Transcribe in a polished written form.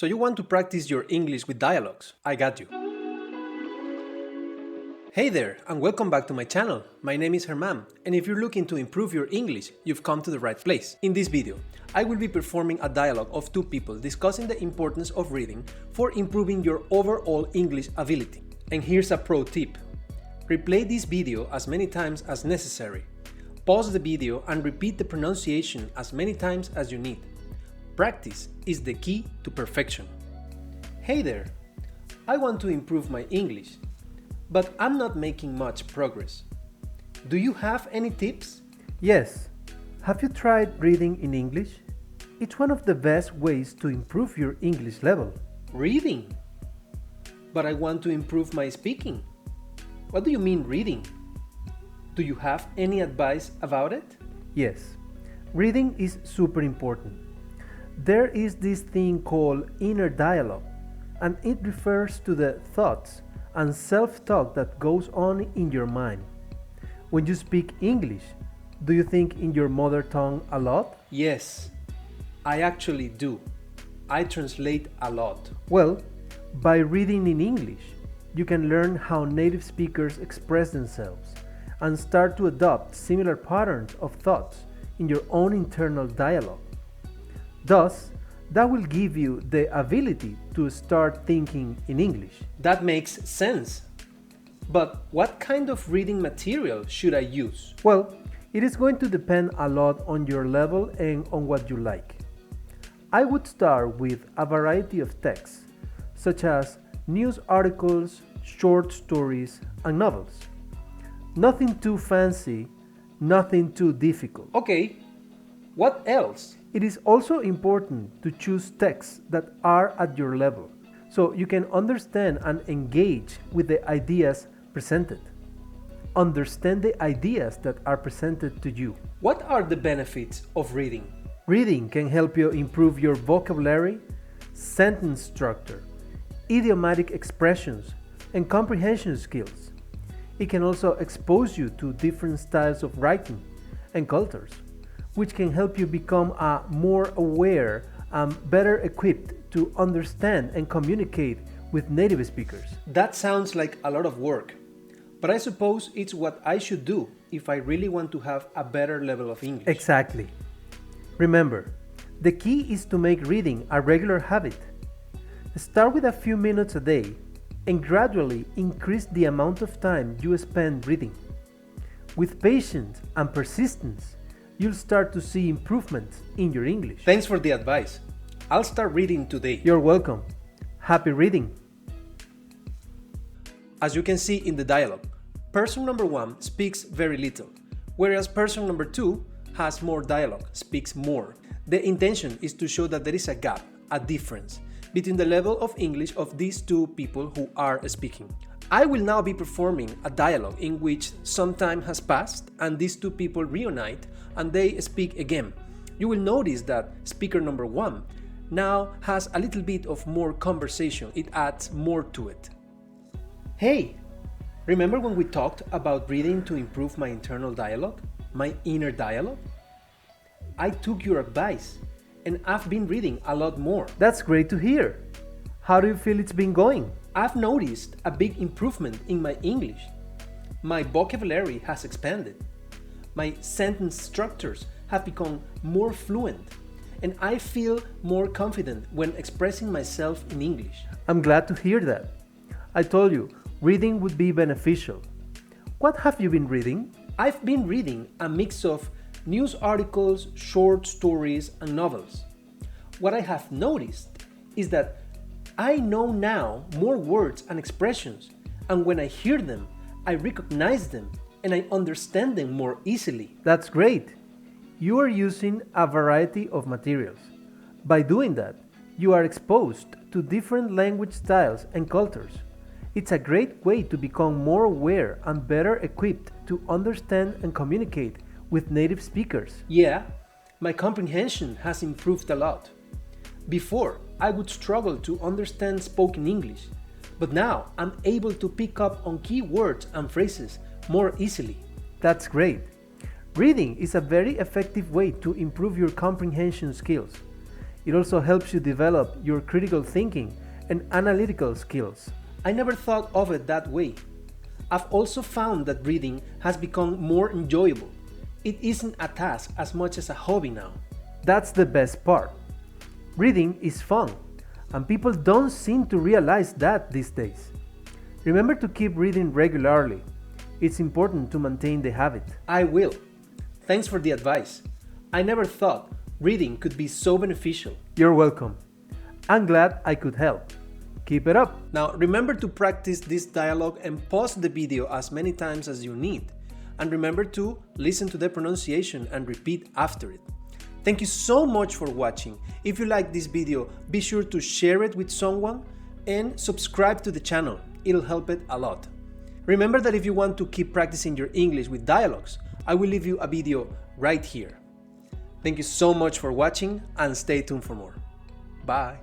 So you want to practice your English with dialogues? I got you. Hey there, and welcome back to my channel. My name is Herman, and if you're looking to improve your English, you've come to the right place. In this video, I will be performing a dialogue of two people discussing the importance of reading for improving your overall English ability. And here's a pro tip. Replay this video as many times as necessary. Pause the video and repeat the pronunciation as many times as you need. Practice is the key to perfection. Hey there, I want to improve my English, but I'm not making much progress. Do you have any tips? Yes. Have you tried reading in English? It's one of the best ways to improve your English level. Reading? But I want to improve my speaking. What do you mean reading? Do you have any advice about it? Yes. Reading is super important. There is this thing called inner dialogue, and it refers to the thoughts and self-talk that goes on in your mind. When you speak English, do you think in your mother tongue a lot? Yes, I actually do. I translate a lot. Well, by reading in English, you can learn how native speakers express themselves and start to adopt similar patterns of thoughts in your own internal dialogue. Thus, that will give you the ability to start thinking in English. That makes sense. But what kind of reading material should I use? Well, it is going to depend a lot on your level and on what you like. I would start with a variety of texts, such as news articles, short stories, and novels. Nothing too fancy, nothing too difficult. Okay, what else? It is also important to choose texts that are at your level, so you can understand and engage with the ideas presented. Understand the ideas that are presented to you. What are the benefits of reading? Reading can help you improve your vocabulary, sentence structure, idiomatic expressions, and comprehension skills. It can also expose you to different styles of writing and cultures, which can help you become more aware and better equipped to understand and communicate with native speakers. That sounds like a lot of work, but I suppose it's what I should do if I really want to have a better level of English. Exactly. Remember, the key is to make reading a regular habit. Start with a few minutes a day and gradually increase the amount of time you spend reading. With patience and persistence, you'll start to see improvements in your English. Thanks for the advice. I'll start reading today. You're welcome. Happy reading. As you can see in the dialogue, person number 1 speaks very little, whereas person number 2 has more dialogue, speaks more. The intention is to show that there is a gap, a difference, between the level of English of these two people who are speaking. I will now be performing a dialogue in which some time has passed and these two people reunite and they speak again. You will notice that speaker number 1 now has a little bit of more conversation. It adds more to it. Hey, remember when we talked about reading to improve my internal dialogue, my inner dialogue? I took your advice and I've been reading a lot more. That's great to hear. How do you feel it's been going? I've noticed a big improvement in my English. My vocabulary has expanded. My sentence structures have become more fluent, and I feel more confident when expressing myself in English. I'm glad to hear that. I told you, reading would be beneficial. What have you been reading? I've been reading a mix of news articles, short stories, and novels. What I have noticed is that I know now more words and expressions, and when I hear them, I recognize them and I understand them more easily. That's great. You are using a variety of materials. By doing that, you are exposed to different language styles and cultures. It's a great way to become more aware and better equipped to understand and communicate with native speakers. Yeah, my comprehension has improved a lot. Before, I would struggle to understand spoken English, but now I'm able to pick up on key words and phrases more easily. That's great. Reading is a very effective way to improve your comprehension skills. It also helps you develop your critical thinking and analytical skills. I never thought of it that way. I've also found that reading has become more enjoyable. It isn't a task as much as a hobby now. That's the best part. Reading is fun, and people don't seem to realize that these days. Remember to keep reading regularly. It's important to maintain the habit. I will. Thanks for the advice. I never thought reading could be so beneficial. You're welcome. I'm glad I could help. Keep it up. Now remember to practice this dialogue and pause the video as many times as you need. And remember to listen to the pronunciation and repeat after it. Thank you so much for watching. If you like this video, be sure to share it with someone and subscribe to the channel. It'll help it a lot. Remember that if you want to keep practicing your English with dialogues, I will leave you a video right here. Thank you so much for watching and stay tuned for more. Bye.